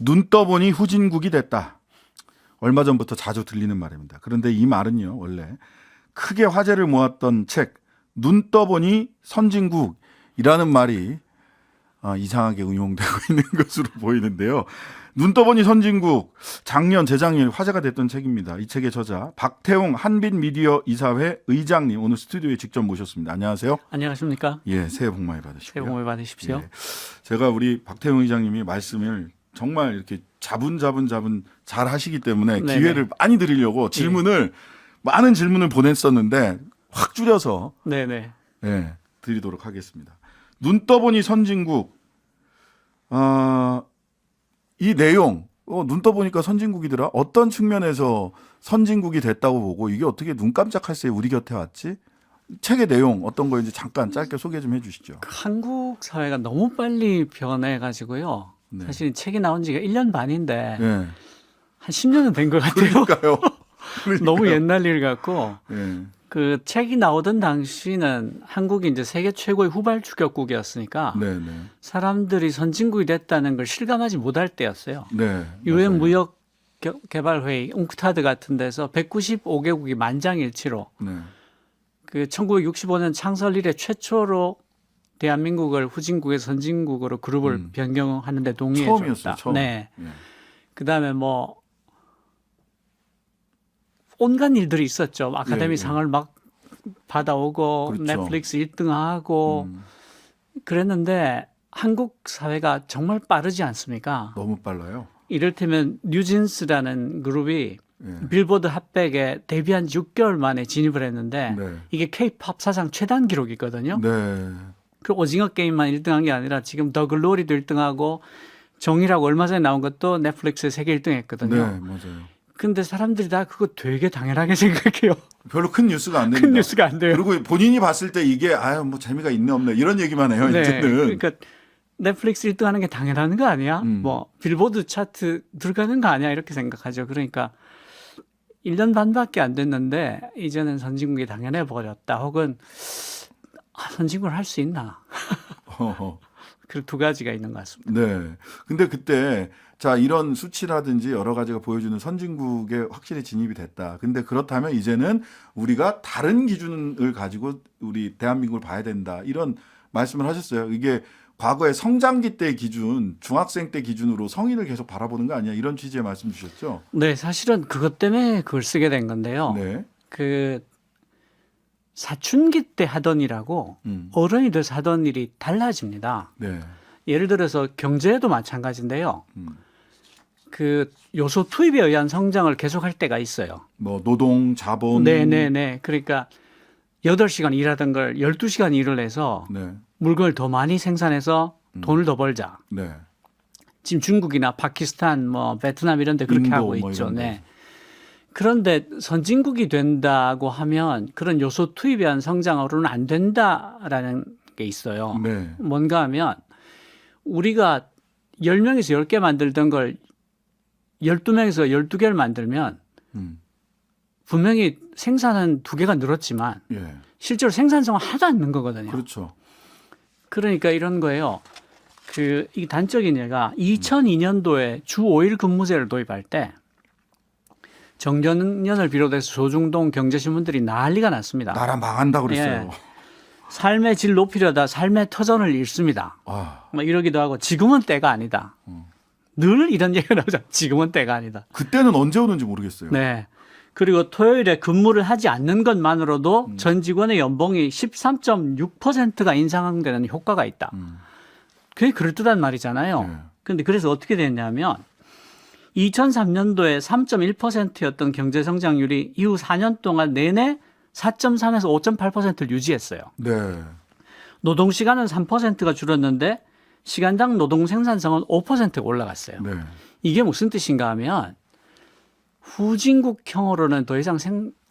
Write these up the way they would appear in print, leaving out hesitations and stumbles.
눈 떠보니 후진국이 됐다. 얼마 전부터 자주 들리는 말입니다. 그런데 이 말은요, 원래 크게 화제를 모았던 책 눈 떠보니 선진국이라는 말이 이상하게 응용되고 있는 것으로 보이는데요. 눈 떠보니 선진국, 작년, 재작년 화제가 됐던 책입니다. 이 책의 저자 박태웅 한빛미디어 이사회 의장님 오늘 스튜디오에 직접 모셨습니다. 안녕하세요. 안녕하십니까? 예, 새해 복 많이 받으시고요. 새해 복 많이 받으십시오. 예, 제가 우리 박태웅 의장님이 말씀을 정말 이렇게 자분자분 잘 하시기 때문에 네네. 기회를 많이 드리려고 많은 질문을 보냈었는데 확 줄여서 네네. 드리도록 하겠습니다. 눈 떠보니 선진국, 이 내용, 눈 떠보니까 선진국이더라. 어떤 측면에서 선진국이 됐다고 보고 이게 어떻게 눈 깜짝할 새에 우리 곁에 왔지? 책의 내용 어떤 거인지 잠깐 짧게 소개 좀 해주시죠. 한국 사회가 너무 빨리 변해가지고요. 네. 사실 책이 나온 지가 1년 반인데 예. 한 10년은 된 것 같아요. 그러니까요. 너무 옛날 일 같고 예. 그 책이 나오던 당시는 한국이 이제 세계 최고의 후발 추격국이었으니까 네. 사람들이 선진국이 됐다는 걸 실감하지 못할 때였어요. 네. 유엔 맞아요. 무역 개발 회의 웅크타드 같은 데서 195개국이 만장일치로 네. 그 1965년 창설 이래 최초로 대한민국을 후진국에서 선진국으로 그룹을 변경하는데 동의해줬다. 처음이었어요. 처음. 네. 예. 그다음에 뭐 온갖 일들이 있었죠. 아카데미 예. 상을 막 받아오고 그렇죠. 넷플릭스 1등하고 그랬는데 한국 사회가 정말 빠르지 않습니까? 너무 빨라요. 이를테면 뉴진스라는 그룹이 예. 빌보드 핫백에 데뷔한 지 6개월 만에 진입을 했는데 네. 이게 K-팝 사상 최단 기록이거든요. 네. 그 오징어 게임만 1등한 게 아니라 지금 더 글로리도 1등하고 정이라고 얼마 전에 나온 것도 넷플릭스에 세계 1등 했거든요. 네, 맞아요. 근데 사람들이 다 그거 되게 당연하게 생각해요. 별로 큰 뉴스가 안 됩니다. 큰 뉴스가 안 돼요. 그리고 본인이 봤을 때 이게 뭐 재미가 있네 없네 이런 얘기만 해요. 네. 이제는. 그러니까 넷플릭스 1등 하는 게 당연한 거 아니야? 음. 뭐 빌보드 차트 들어가는 거 아니야? 이렇게 생각하죠. 그러니까 1년 반밖에 안 됐는데 이제는 선진국이 당연해 버렸다. 혹은 선진국을 할 수 있나? 어허. 그 두 가지가 있는 것 같습니다. 네. 근데 그때 자 이런 수치라든지 여러 가지가 보여주는 선진국에 확실히 진입이 됐다. 근데 그렇다면 이제는 우리가 다른 기준을 가지고 우리 대한민국을 봐야 된다. 이런 말씀을 하셨어요. 이게 과거에 성장기 때 기준, 중학생 때 기준으로 성인을 계속 바라보는 거 아니야? 이런 취지의 말씀 주셨죠? 네, 사실은 그것 때문에 그걸 쓰게 된 건데요. 네. 그 사춘기 때 하던 일하고 어른이 돼서 하던 일이 달라집니다. 네. 예를 들어서 경제도 마찬가지인데요. 음. 그 요소 투입에 의한 성장을 계속할 때가 있어요. 뭐 노동, 자본. 네네네. 그러니까 8시간 일하던 걸 12시간 일을 해서 네. 물건을 더 많이 생산해서 돈을 더 벌자. 네. 지금 중국이나 파키스탄, 뭐 베트남 이런 데 그렇게 인도 하고 뭐 있죠. 이런 데. 네. 그런데 선진국이 된다고 하면 그런 요소 투입에 의한 성장으로는 안 된다라는 게 있어요. 네. 뭔가 하면 우리가 10명에서 10개 만들던 걸 12명에서 12개를 만들면 음. 분명히 생산은 2개가 늘었지만 예. 실제로 생산성은 하나도 안 는 거거든요. 그렇죠. 그러니까 이런 거예요. 이 단적인 예가 2002년도에 주 5일 근무제를 도입할 때 정전년을 비롯해서 조중동 경제신문들이 난리가 났습니다. 나라 망한다 그랬어요. 삶의 질 높이려다 삶의 터전을 잃습니다. 아, 뭐 이러기도 하고 지금은 때가 아니다. 늘 이런 얘기가 나오죠. 지금은 때가 아니다. 그때는 언제 오는지 모르겠어요. 네. 그리고 토요일에 근무를 하지 않는 것만으로도 전 직원의 연봉이 13.6%가 인상되는 효과가 있다. 그게 그럴듯한 말이잖아요. 네. 그런데 그래서 어떻게 됐냐면 2003년도에 3.1%였던 경제 성장률이 이후 4년 동안 내내 4.3에서 5.8%를 유지했어요. 네. 노동 시간은 3%가 줄었는데 시간당 노동 생산성은 5%가 올라갔어요. 네. 이게 무슨 뜻인가 하면 후진국형으로는 더 이상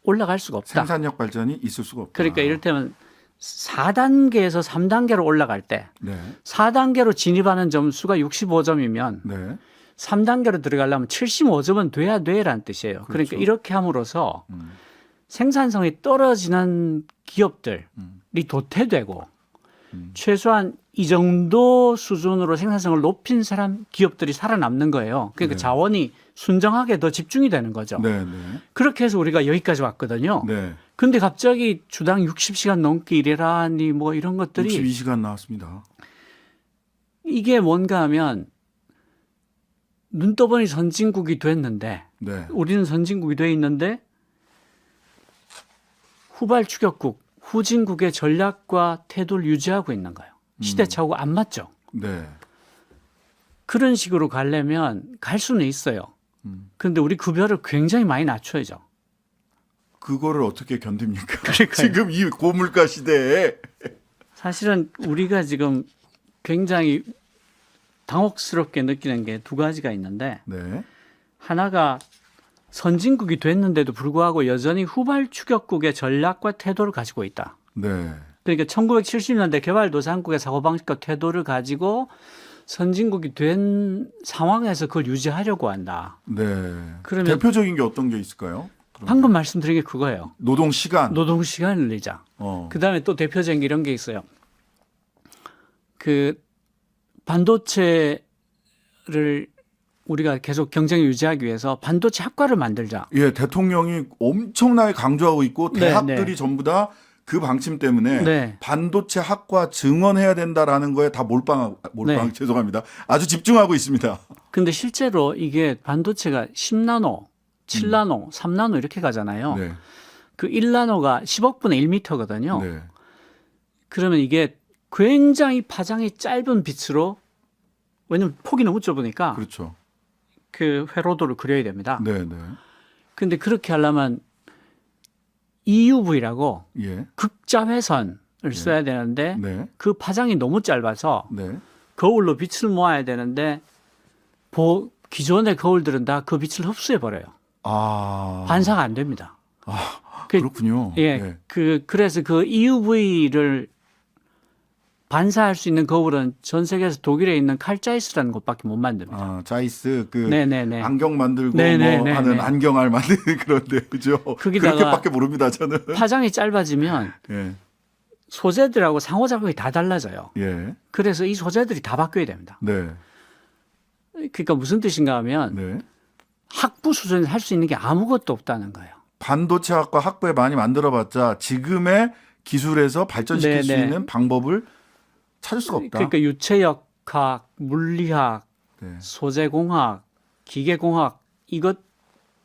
올라갈 수가 없다. 생산력 발전이 있을 수가 없다. 그러니까 이를테면 4단계에서 3단계로 올라갈 때 네. 4단계로 진입하는 점수가 65점이면 네. 3단계로 들어가려면 75점은 돼야 돼라는 뜻이에요. 그렇죠. 그러니까 이렇게 함으로써 생산성이 떨어지는 기업들이 도태되고 최소한 이 정도 수준으로 생산성을 높인 기업들이 살아남는 거예요. 그러니까 네. 자원이 순정하게 더 집중이 되는 거죠. 네, 네. 그렇게 해서 우리가 여기까지 왔거든요. 네. 근데 갑자기 주당 60시간 넘게 일해라니 뭐 이런 것들이 62시간 나왔습니다. 이게 뭔가 하면 눈 떠보니 선진국이 됐는데 네. 우리는 선진국이 돼 있는데 후발 추격국, 후진국의 전략과 태도를 유지하고 있는 거예요. 시대차하고 안 맞죠. 네. 그런 식으로 가려면 갈 수는 있어요. 그런데 우리 급여를 굉장히 많이 낮춰야죠. 그거를 어떻게 견딥니까? 그러니까요. 지금 이 고물가 시대에. 사실은 우리가 지금 굉장히 당혹스럽게 느끼는 게 두 가지가 있는데 네. 하나가 선진국이 됐는데도 불구하고 여전히 후발 추격국의 전략과 태도를 가지고 있다. 네. 그러니까 1970년대 개발도상국의 사고방식과 태도를 가지고 선진국이 된 상황에서 그걸 유지하려고 한다. 네. 그러면 대표적인 게 어떤 게 있을까요? 방금 말씀드린 게 그거예요. 노동 시간. 노동 시간을 늘리자. 어. 그다음에 또 대표적인 게 이런 게 있어요. 그 반도체를 우리가 계속 경쟁을 유지하기 위해서 반도체 학과를 만들자. 예, 대통령이 엄청나게 강조하고 있고 네, 대학들이 네. 전부 다 그 방침 때문에 네. 반도체 학과 증원해야 된다라는 거에 다 몰빵 네. 죄송합니다. 아주 집중하고 있습니다. 근데 실제로 이게 반도체가 10나노, 7나노, 3나노 이렇게 가잖아요. 네. 그 1나노가 10억분의 1미터거든요. 네. 그러면 이게 굉장히 파장이 짧은 빛으로 왜냐면 폭이 너무 좁으니까 그렇죠. 그 회로도를 그려야 됩니다. 네, 네. 근데 그렇게 하려면 EUV라고 예. 극자회선을 써야 되는데 네. 그 파장이 너무 짧아서 네. 거울로 빛을 모아야 되는데 기존의 거울들은 다 그 빛을 흡수해 버려요. 아. 반사가 안 됩니다. 그렇군요. 예, 네. 그래서 그 EUV를 반사할 수 있는 거울은 전 세계에서 독일에 있는 칼자이스라는 곳밖에 못 만듭니다. 아, 자이스 그 네네네. 안경 만들고 네네네. 뭐 하는 안경알 만드는 그런데 그죠? 거기다가 그렇게밖에 모릅니다, 저는. 파장이 짧아지면 예. 소재들하고 상호작용이 다 달라져요. 예. 그래서 이 소재들이 다 바뀌어야 됩니다. 네. 그러니까 무슨 뜻인가 하면 네. 학부 수준에서 할 수 있는 게 아무것도 없다는 거예요. 반도체학과 학부에 많이 만들어봤자 지금의 기술에서 발전시킬 수 네네. 있는 방법을 찾을 수가 없다. 그러니까 유체역학, 물리학, 네. 소재공학, 기계공학 이것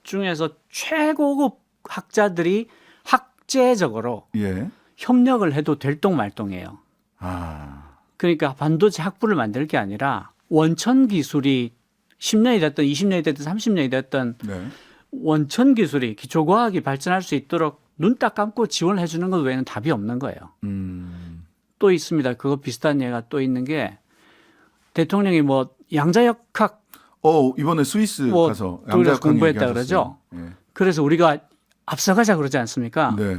중에서 최고급 학자들이 학제적으로 예. 협력을 해도 될똥말똥이에요. 아. 그러니까 반도체 학부를 만들 게 아니라 원천 기술이 10년이 됐든 20년이 됐든 30년이 됐든 네. 원천 기술이 기초과학이 발전할 수 있도록 눈 딱 감고 지원을 해주는 것 외에는 답이 없는 거예요. 또 있습니다. 그거 비슷한 예가 또 있는 게 대통령이 뭐 양자역학 이번에 스위스 뭐 가서 독일에서 양자역학 공부했다 얘기하셨어요. 그러죠. 그래서 우리가 앞서가자 그러지 않습니까? 네.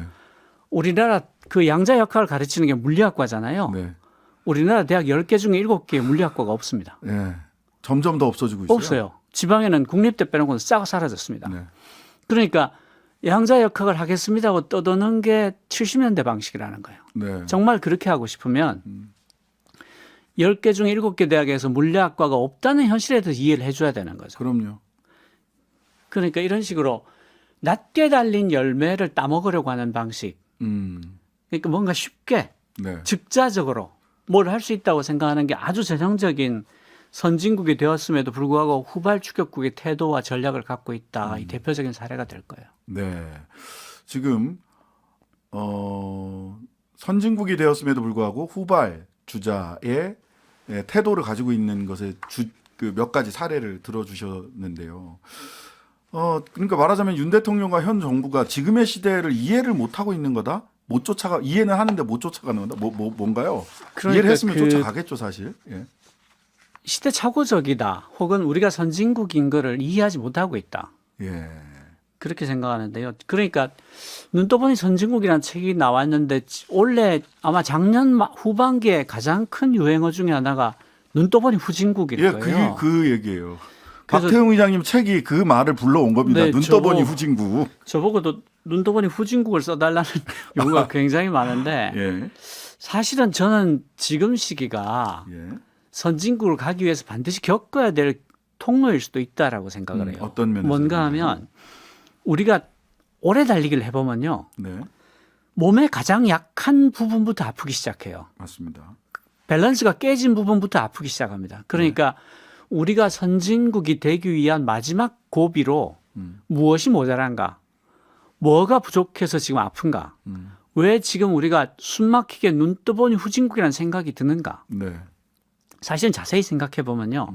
우리나라 그 양자역학을 가르치는 게 물리학과잖아요. 네. 우리나라 대학 10개 중에 7개의 물리학과가 없습니다. 네. 점점 더 없어지고 있어요. 없어요. 지방에는 국립대 빼놓고는 싹 사라졌습니다. 네. 그러니까 양자역학을 하겠습니다고 떠드는 게 70년대 방식이라는 거예요. 네. 정말 그렇게 하고 싶으면 10개 중에 7개 대학에서 물리학과가 없다는 현실에 대해서 이해를 해줘야 되는 거죠. 그럼요. 그러니까 이런 식으로 낮게 달린 열매를 따먹으려고 하는 방식. 그러니까 뭔가 쉽게 네. 즉자적으로 뭘 할 수 있다고 생각하는 게 아주 전형적인 선진국이 되었음에도 불구하고 후발 추격국의 태도와 전략을 갖고 있다. 이 대표적인 사례가 될 거예요. 네. 지금 선진국이 되었음에도 불구하고 후발 주자의 태도를 가지고 있는 것에 그 몇 가지 사례를 들어주셨는데요. 그러니까 말하자면 윤 대통령과 현 정부가 지금의 시대를 이해를 못 하고 있는 거다. 못 쫓아가 이해는 하는데 못 쫓아가는 거다. 뭔가요? 그러니까 이해를 했으면 그 쫓아가겠죠, 사실. 예. 시대착오적이다. 혹은 우리가 선진국인 거를 이해하지 못하고 있다. 예. 그렇게 생각하는데요. 그러니까 눈 떠보니 선진국이라는 책이 나왔는데 원래 아마 작년 후반기에 가장 큰 유행어 중에 하나가 눈 떠보니 후진국일 예, 거예요. 그 얘기예요. 그래서- 박태웅 의장님 책이 그 말을 불러온 겁니다. 네, 눈 떠보니 후진국. 저보고도 눈 떠보니 후진국을 써달라는 요구가 굉장히 많은데 예. 사실은 저는 지금 시기가 예. 선진국으로 가기 위해서 반드시 겪어야 될 통로일 수도 있다라고 생각을 해요. 어떤 면에서 뭔가 하면 우리가 오래 달리기를 해보면요. 네, 몸의 가장 약한 부분부터 아프기 시작해요. 맞습니다. 밸런스가 깨진 부분부터 아프기 시작합니다. 그러니까 우리가 선진국이 되기 위한 마지막 고비로 무엇이 모자란가? 뭐가 부족해서 지금 아픈가? 왜 지금 우리가 숨막히게 눈 떠보니 후진국이라는 생각이 드는가? 네, 사실 자세히 생각해 보면요.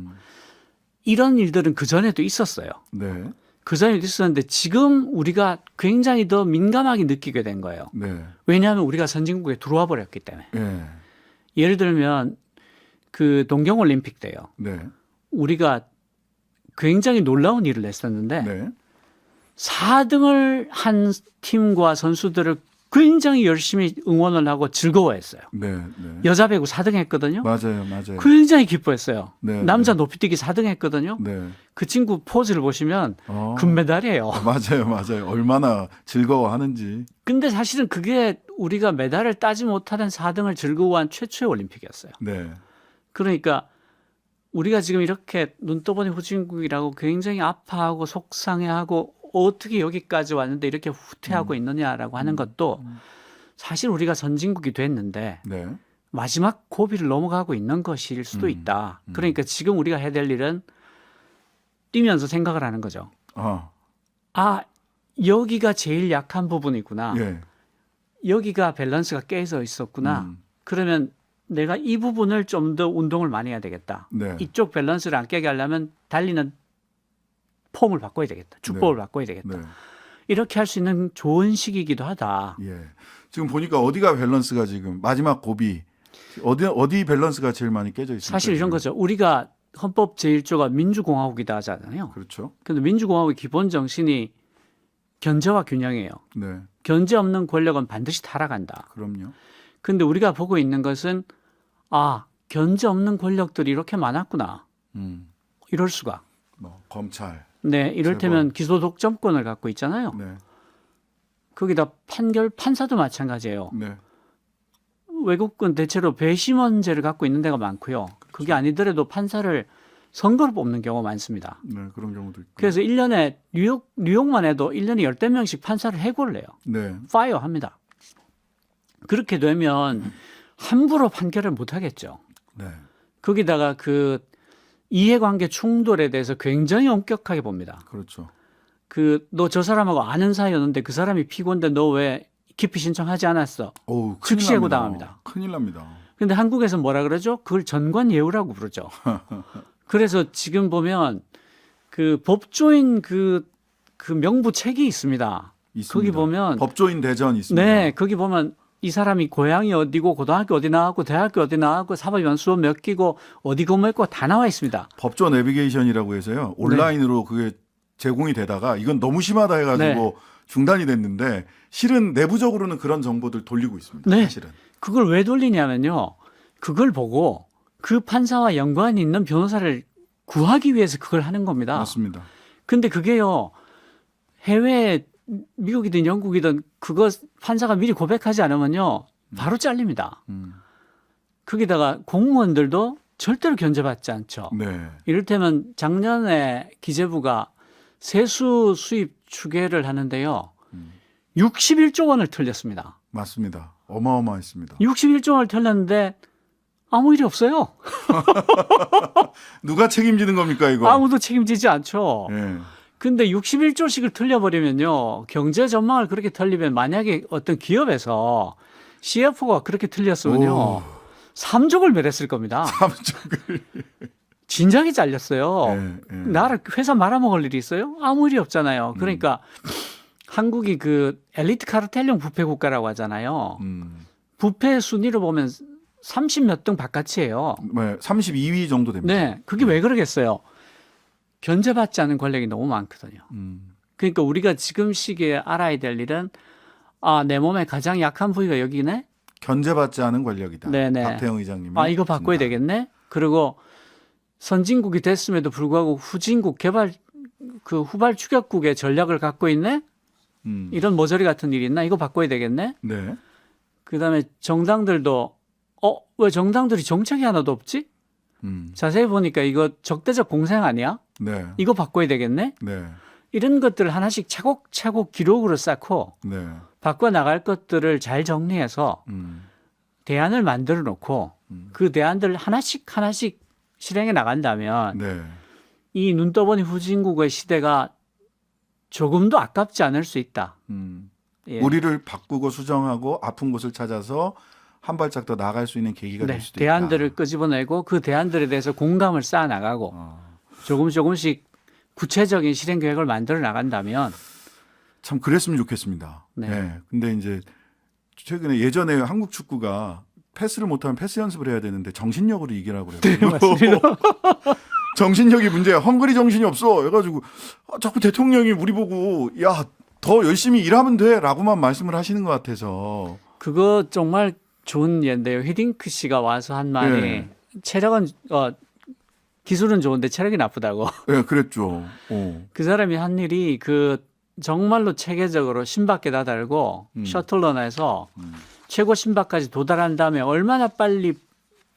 이런 일들은 그전에도 있었어요. 네, 그전에도 있었는데 지금 우리가 굉장히 더 민감하게 느끼게 된 거예요. 네, 왜냐하면 우리가 선진국에 들어와 버렸기 때문에. 예, 예를 들면 그 동경올림픽 때요. 네, 우리가 굉장히 놀라운 일을 했었는데 네, 4등을 한 팀과 선수들을 굉장히 열심히 응원을 하고 즐거워했어요. 네, 네. 여자 배구 4등 했거든요. 맞아요, 맞아요. 굉장히 기뻐했어요. 네, 남자 네. 높이뛰기 4등 했거든요. 네, 그 친구 포즈를 보시면 어, 금메달이에요. 맞아요, 맞아요. 얼마나 즐거워하는지. 근데 사실은 그게 우리가 메달을 따지 못하는 4등을 즐거워한 최초의 올림픽이었어요. 네, 그러니까 우리가 지금 이렇게 눈 떠보니 후진국이라고 굉장히 아파하고 속상해하고 어떻게 여기까지 왔는데 이렇게 후퇴하고 있느냐라고 하는 것도 사실 우리가 선진국이 됐는데 네, 마지막 고비를 넘어가고 있는 것일 수도 있다. 그러니까 지금 우리가 해야 될 일은 뛰면서 생각을 하는 거죠. 아, 아, 여기가 제일 약한 부분이구나. 예, 여기가 밸런스가 깨져 있었구나. 그러면 내가 이 부분을 좀 더 운동을 많이 해야 되겠다. 네, 이쪽 밸런스를 안 깨게 하려면 달리는 폼을 바꿔야 되겠다. 축복을 바꿔야 되겠다. 네, 이렇게 할 수 있는 좋은 시기이기도 하다. 예. 지금 보니까 어디가 밸런스가 지금 마지막 고비 어디 밸런스가 제일 많이 깨져 있습니까? 사실 이런 지금? 거죠. 우리가 헌법 제1조가 민주공화국이다 하잖아요. 그렇죠. 근데 민주공화국의 기본 정신이 견제와 균형이에요. 네, 견제 없는 권력은 반드시 타락한다. 그럼요. 근데 우리가 보고 있는 것은 아, 견제 없는 권력들이 이렇게 많았구나. 이럴 수가. 뭐 검찰. 네, 이를테면 기소 독점권을 갖고 있잖아요. 네, 거기다 판사도 마찬가지예요. 네, 외국은 대체로 배심원제를 갖고 있는 데가 많고요. 그게 아니더라도 판사를 선거로 뽑는 경우가 많습니다. 네, 그런 경우도 있고. 그래서 1년에 뉴욕만 해도 1년에 10명씩 판사를 해고를 해요. 네, 파이어 합니다. 그렇게 되면 함부로 판결을 못 하겠죠. 네, 거기다가 그 이해관계 충돌에 대해서 굉장히 엄격하게 봅니다. 그렇죠. 너 저 사람하고 아는 사이였는데 그 사람이 피고인데 너 왜 기피 신청하지 않았어? 어우, 즉시 해고 당합니다. 큰일 납니다. 근데 한국에서 뭐라 그러죠? 그걸 전관예우라고 부르죠. 그래서 지금 보면 그 법조인 그 명부 책이 있습니다. 있습니다. 거기 보면 법조인 대전 있습니다. 네, 거기 보면 이 사람이 고향이 어디고 고등학교 어디 나왔고 대학교 어디 나왔고 사법위원 수업 몇 기고 어디 근무했고 다 나와 있습니다. 법조 내비게이션이라고 해서요. 온라인으로 그게 제공이 되다가 이건 너무 심하다 해가지고 중단이 됐는데 실은 내부적으로는 그런 정보들 돌리고 있습니다. 네. 사실은. 그걸 왜 돌리냐면요. 그걸 보고 그 판사와 연관이 있는 변호사를 구하기 위해서 그걸 하는 겁니다. 맞습니다. 근데 그게요. 해외 미국이든 영국이든 그거 판사가 미리 고백하지 않으면요. 바로 잘립니다. 거기다가 공무원들도 절대로 견제받지 않죠. 네. 이를테면 작년에 기재부가 세수 수입 추계를 하는데요. 61조 원을 틀렸습니다. 맞습니다. 어마어마했습니다. 61조 원을 틀렸는데 아무 일이 없어요. 누가 책임지는 겁니까 이거? 아무도 책임지지 않죠. 예. 근데 61조씩을 틀려버리면요. 경제 전망을 그렇게 틀리면 만약에 어떤 기업에서 CFO가 그렇게 틀렸으면요. 오. 3족을 멸했을 겁니다. 삼족을. 진작에 잘렸어요. 예, 예. 나라 회사 말아먹을 일이 있어요? 아무 일이 없잖아요. 그러니까 한국이 그 엘리트 카르텔형 부패 국가라고 하잖아요. 부패 순위로 보면 30몇 등 바깥이에요. 네, 32위 정도 됩니다. 네, 그게 왜 그러겠어요? 견제받지 않은 권력이 너무 많거든요. 그러니까 우리가 지금 시기에 알아야 될 일은 내 몸에 가장 약한 부위가 여기네. 견제받지 않은 권력이다. 네네. 박태영 의장님이. 이거 바꿔야 되겠네. 그리고 선진국이 됐음에도 불구하고 후진국 후발 추격국의 전략을 갖고 있네. 이런 모조리 같은 일이 있나? 이거 바꿔야 되겠네. 네. 그다음에 정당들도 왜 정당들이 정책이 하나도 없지? 자세히 보니까 이거 적대적 공생 아니야? 네. 이거 바꿔야 되겠네? 네. 이런 것들을 하나씩 차곡차곡 기록으로 쌓고 네. 바꿔 나갈 것들을 잘 정리해서 대안을 만들어 놓고 그 대안들을 하나씩 실행해 나간다면 네. 이 눈떠보니 후진국의 시대가 조금도 아깝지 않을 수 있다. 예. 우리를 바꾸고 수정하고 아픈 곳을 찾아서 한 발짝 더 나아갈 수 있는 계기가 될 수도 대안들을 있다. 끄집어내고 그 대안들에 대해서 공감을 쌓아 나가고 조금씩 구체적인 실행 계획을 만들어 나간다면 참 그랬으면 좋겠습니다. 네. 네. 근데 이제 최근에 예전에 한국 축구가 패스를 못하면 패스 연습을 해야 되는데 정신력으로 이기라고 그래요. 네, 맞습니다. 정신력이 문제야. 헝그리 정신이 없어. 해가지고 자꾸 대통령이 우리 보고 야, 더 열심히 일하면 돼라고만 말씀을 하시는 것 같아서. 그거 정말 좋은 예인데요. 히딩크 씨가 와서 한 말이 네. 체력은 기술은 좋은데 체력이 나쁘다고. 네, 그랬죠. 그 사람이 한 일이 그 정말로 체계적으로 신밖에다 달고 셔틀런에서 최고 신박까지 도달한 다음에 얼마나 빨리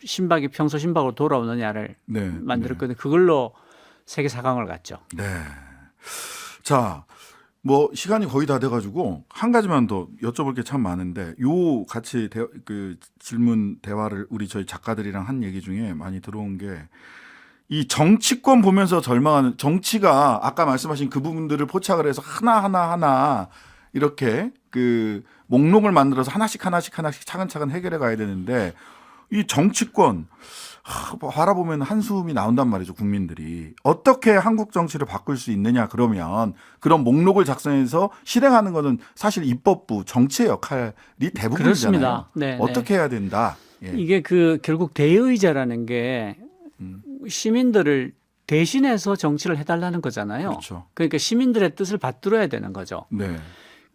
신박이 평소 신박으로 돌아오느냐를 네. 만들었거든요. 그걸로 세계 4강을 갔죠. 네. 자, 뭐 시간이 거의 다 돼가지고 한 가지만 더 여쭤볼 게 참 많은데 요 같이 그 질문 대화를 우리 저희 작가들이랑 한 얘기 중에 많이 들어온 게 이 정치권 보면서 절망하는 정치가 아까 말씀하신 그 부분들을 포착을 해서 하나 이렇게 그 목록을 만들어서 하나씩 차근차근 해결해 가야 되는데 이 정치권 바라보면 한숨이 나온단 말이죠. 국민들이. 어떻게 한국 정치를 바꿀 수 있느냐 그러면 그런 목록을 작성해서 실행하는 것은 사실 입법부 정치의 역할이 대부분이잖아요. 그렇습니다. 네, 어떻게 해야 된다. 예. 이게 결국 대의제라는 게 시민들을 대신해서 정치를 해달라는 거잖아요. 그렇죠. 그러니까 시민들의 뜻을 받들어야 되는 거죠. 네.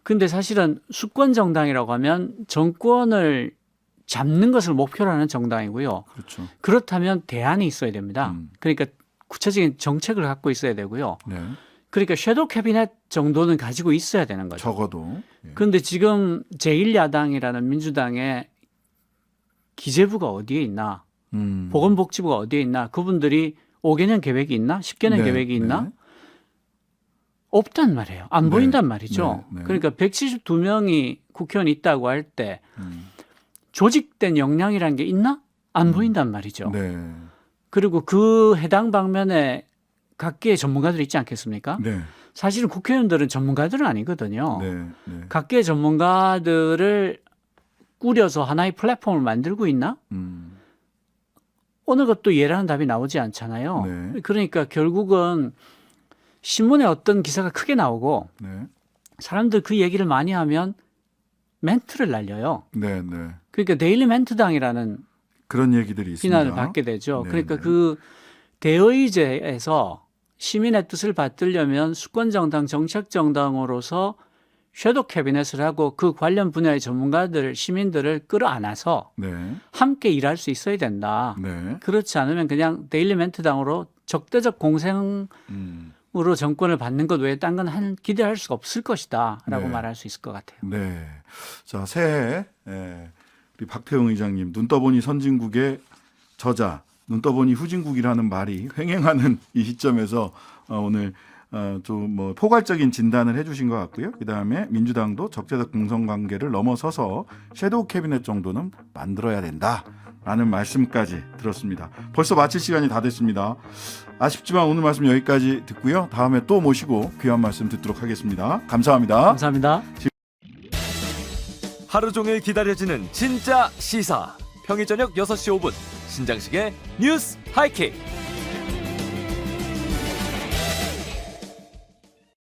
근데 사실은 수권 정당이라고 하면 정권을 잡는 것을 목표로 하는 정당이고요. 그렇죠. 그렇다면 대안이 있어야 됩니다. 그러니까 구체적인 정책을 갖고 있어야 되고요. 네. 그러니까 섀도우 캐비넷 정도는 가지고 있어야 되는 거죠. 적어도. 예. 그런데 지금 제1야당이라는 민주당의 기재부가 어디에 있나? 보건복지부가 어디에 있나? 그분들이 5개년 계획이 있나? 10개년 네, 계획이 있나? 네. 없단 말이에요. 안 네, 보인단 말이죠. 네, 네. 그러니까 172명이 국회의원이 있다고 할 때 조직된 역량이라는 게 있나? 안 보인단 말이죠. 네. 그리고 그 해당 방면에 각계의 전문가들이 있지 않겠습니까? 네. 사실은 국회의원들은 전문가들은 아니거든요. 네. 네. 각계의 전문가들을 꾸려서 하나의 플랫폼을 만들고 있나? 어느 것도 예라는 답이 나오지 않잖아요. 네. 그러니까 결국은 신문에 어떤 기사가 크게 나오고 네. 사람들 그 얘기를 많이 하면 멘트를 날려요. 네. 네. 그러니까 데일리 멘트당이라는 그런 얘기들이 있습니다. 비난을 받게 되죠. 네, 그러니까 네. 그 대의제에서 시민의 뜻을 받들려면 수권정당, 정책정당으로서 섀도우 캐비넷을 하고 그 관련 분야의 전문가들, 시민들을 끌어안아서 네. 함께 일할 수 있어야 된다. 네. 그렇지 않으면 그냥 데일리 멘트당으로 적대적 공생으로 정권을 받는 것 외에 딴 건 기대할 수가 없을 것이다 라고 네. 말할 수 있을 것 같아요. 네. 자, 새해 우리 박태웅 의장님 눈 떠보니 선진국의 저자, 눈 떠보니 후진국이라는 말이 횡행하는 이 시점에서 오늘 좀 뭐 포괄적인 진단을 해주신 것 같고요. 그 다음에 민주당도 적대적 공성관계를 넘어서서 섀도우 캐비넷 정도는 만들어야 된다라는 말씀까지 들었습니다. 벌써 마칠 시간이 다 됐습니다. 아쉽지만 오늘 말씀 여기까지 듣고요. 다음에 또 모시고 귀한 말씀 듣도록 하겠습니다. 감사합니다. 감사합니다. 하루 종일 기다려지는 진짜 시사. 평일 저녁 6시 5분 신장식의 뉴스 하이킥.